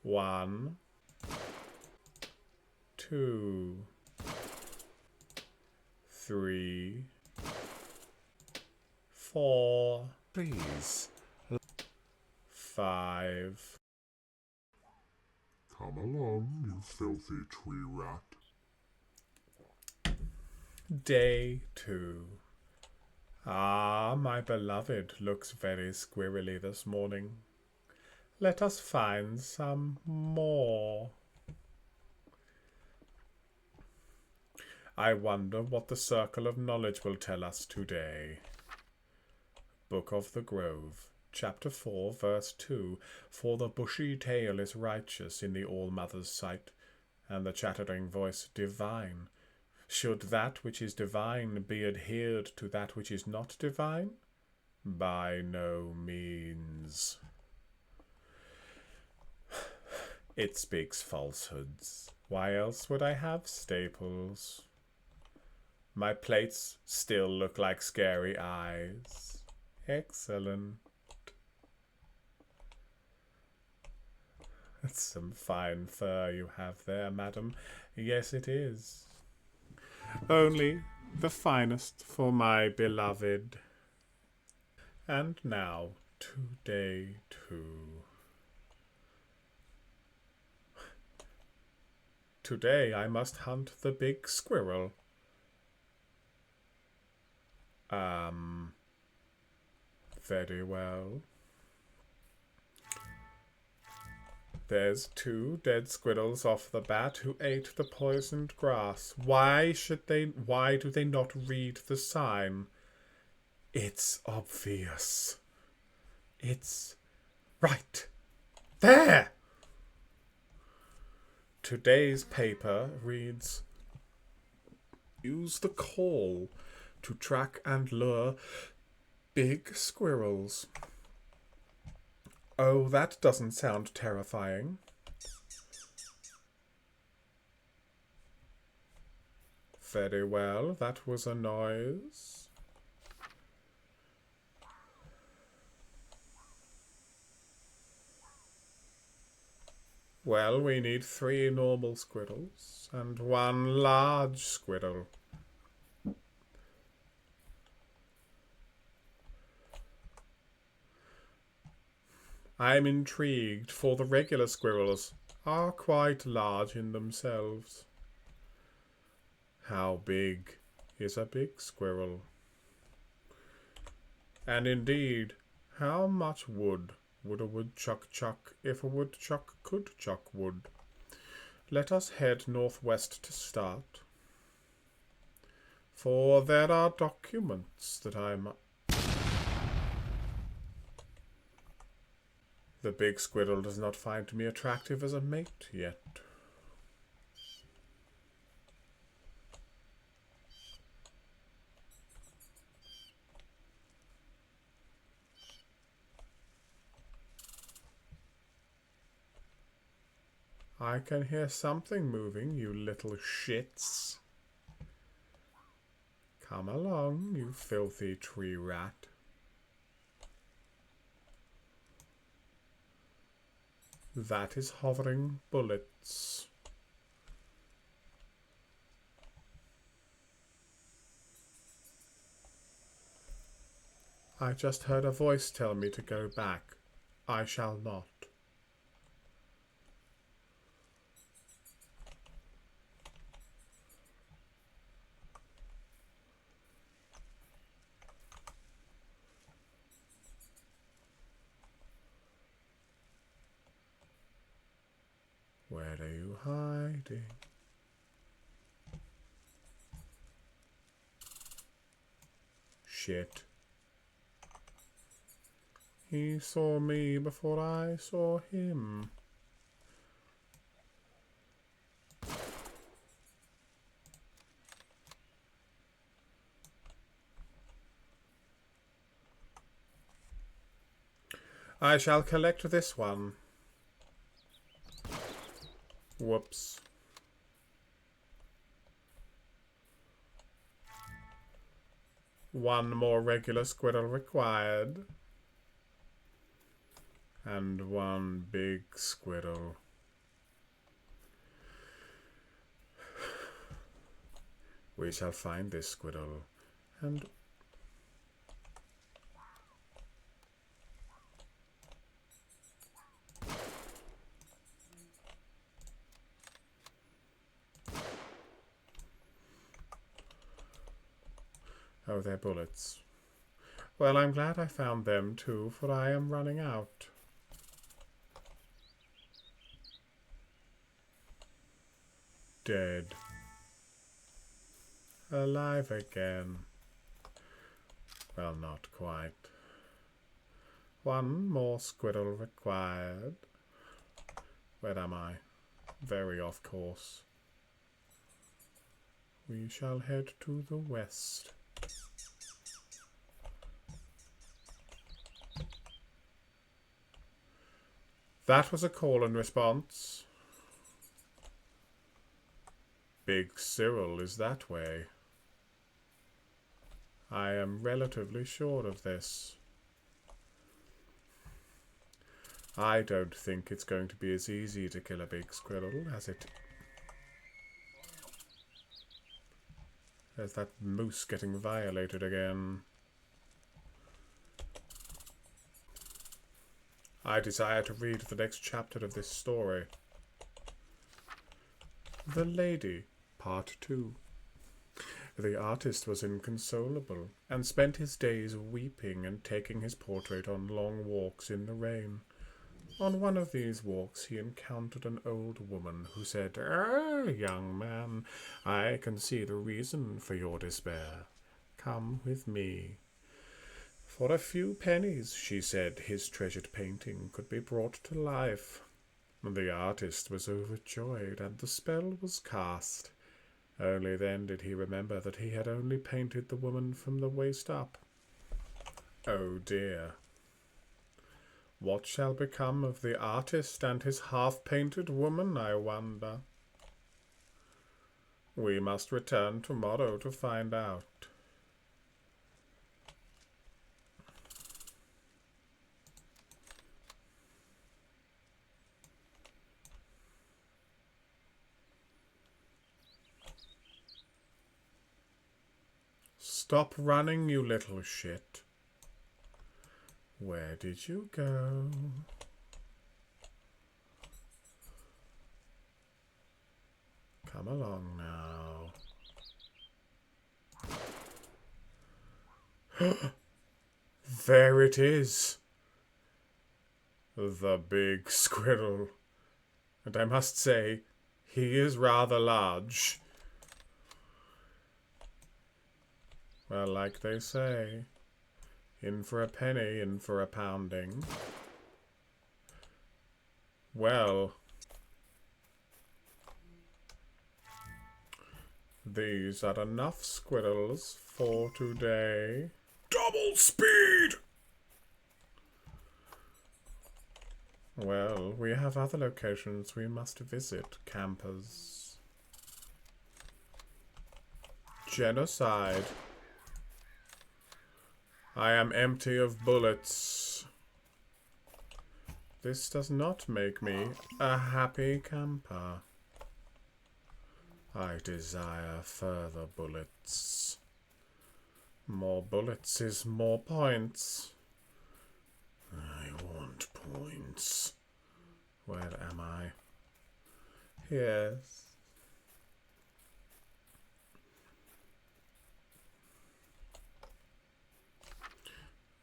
1, 2, 3, 4, Please. 5. Come along, you filthy tree rat. Day 2. Ah, my beloved looks very squirrely this morning. Let us find some more. I wonder what the circle of knowledge will tell us today. Book of the Grove, Chapter 4, Verse 2. For the bushy tail is righteous in the All-Mother's sight, and the chattering voice divine. Should that which is divine be adhered to that which is not divine? By no means. It speaks falsehoods. Why else would I have staples? My plates still look like scary eyes. Excellent. That's some fine fur you have there, madam. Yes, it is. Only the finest for my beloved. And now to day 2. Today I must hunt the big squirrel. Very well. There's 2 dead squirrels off the bat who ate the poisoned grass. Why do they not read the sign? It's obvious. It's right there. Today's paper reads, use the call to track and lure big squirrels. Oh, that doesn't sound terrifying. Very well, that was a noise. Well, we need 3 normal squirrels and 1 large squirrel. I'm intrigued, for the regular squirrels are quite large in themselves. How big is a big squirrel? And indeed, how much wood would a woodchuck chuck if a woodchuck could chuck wood? Let us head northwest to start, for there are documents that The big squirrel does not find me attractive as a mate yet. I can hear something moving, you little shits. Come along, you filthy tree rat. That is hovering bullets. I just heard a voice tell me to go back. I shall not. Where are you hiding? Shit. He saw me before I saw him. I shall collect this one. Whoops. One more regular squirrel required. And 1 big squirrel. We shall find this squirrel, and oh, they're bullets. Well, I'm glad I found them too, for I am running out. Dead. Alive again. Well, not quite. One more squirrel required. Where am I? Very off course. We shall head to the west. That was a call and response. Big Cyril is that way. I am relatively sure of this. I don't think it's going to be as easy to kill a big squirrel as it... There's that moose getting violated again. I desire to read the next chapter of this story. The Lady, Part 2. The artist was inconsolable, and spent his days weeping and taking his portrait on long walks in the rain. On one of these walks he encountered an old woman who said, young man, I can see the reason for your despair. Come with me. For a few pennies, she said, his treasured painting could be brought to life. The artist was overjoyed, and the spell was cast. Only then did he remember that he had only painted the woman from the waist up. Oh dear. What shall become of the artist and his half-painted woman, I wonder? We must return tomorrow to find out. Stop running, you little shit. Where did you go? Come along now. There it is. The big squirrel. And I must say, he is rather large. Well, like they say, in for a penny, in for a pounding. Well, these are enough squirrels for today. Double speed! Well, we have other locations we must visit, campers. Genocide. I am empty of bullets. This does not make me a happy camper. I desire further bullets. More bullets is more points. I want points. Where am I? Yes.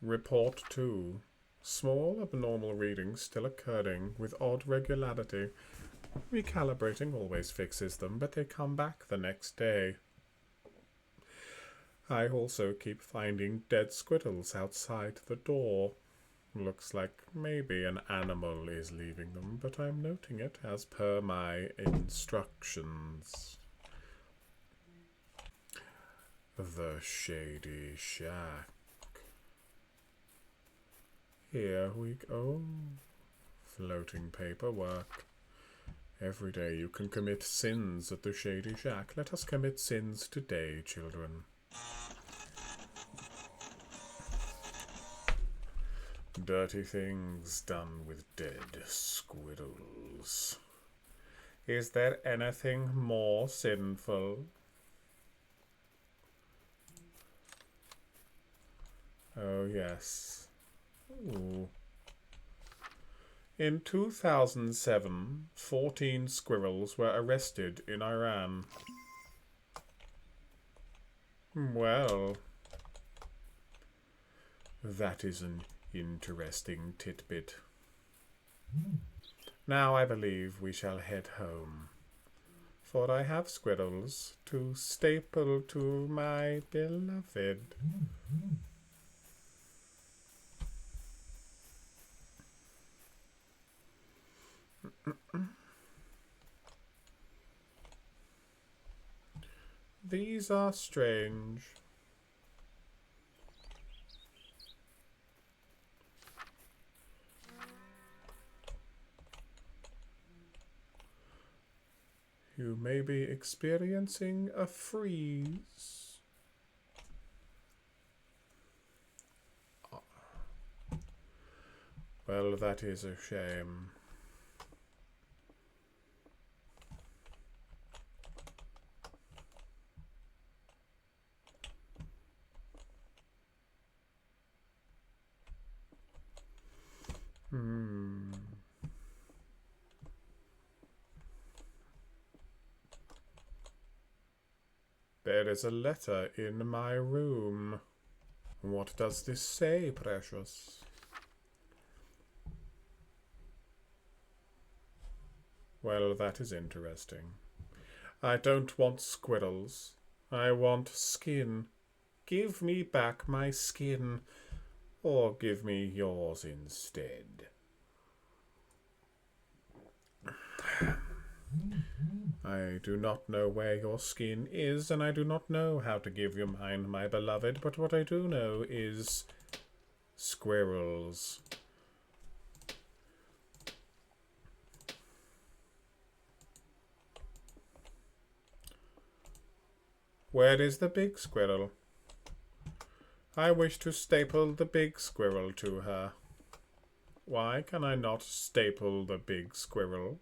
Report 2. Small abnormal readings still occurring with odd regularity. Recalibrating always fixes them, but they come back the next day. I also keep finding dead squirrels outside the door. Looks like maybe an animal is leaving them, but I'm noting it as per my instructions. The Shady Shack. Here we go. Floating paperwork. Every day you can commit sins at the Shady Shack. Let us commit sins today, children. Dirty things done with dead squirrels. Is there anything more sinful? Oh, yes. Ooh. In 2007, 14 squirrels were arrested in Iran. Well, that is an interesting tidbit. Now I believe we shall head home, for I have squirrels to staple to my beloved. These are strange. You may be experiencing a freeze. Well, that is a shame. There is a letter in my room. What does this say, precious? Well, that is interesting. I don't want squirrels. I want skin. Give me back my skin, or give me yours instead. I do not know where your skin is, and I do not know how to give you mine, my beloved, but what I do know is squirrels. Where is the big squirrel? I wish to staple the big squirrel to her. Why can I not staple the big squirrel?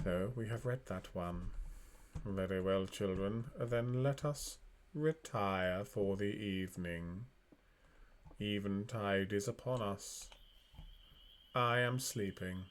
No, we have read that one. Very well, children. Then let us retire for the evening. Eventide is upon us. I am sleeping.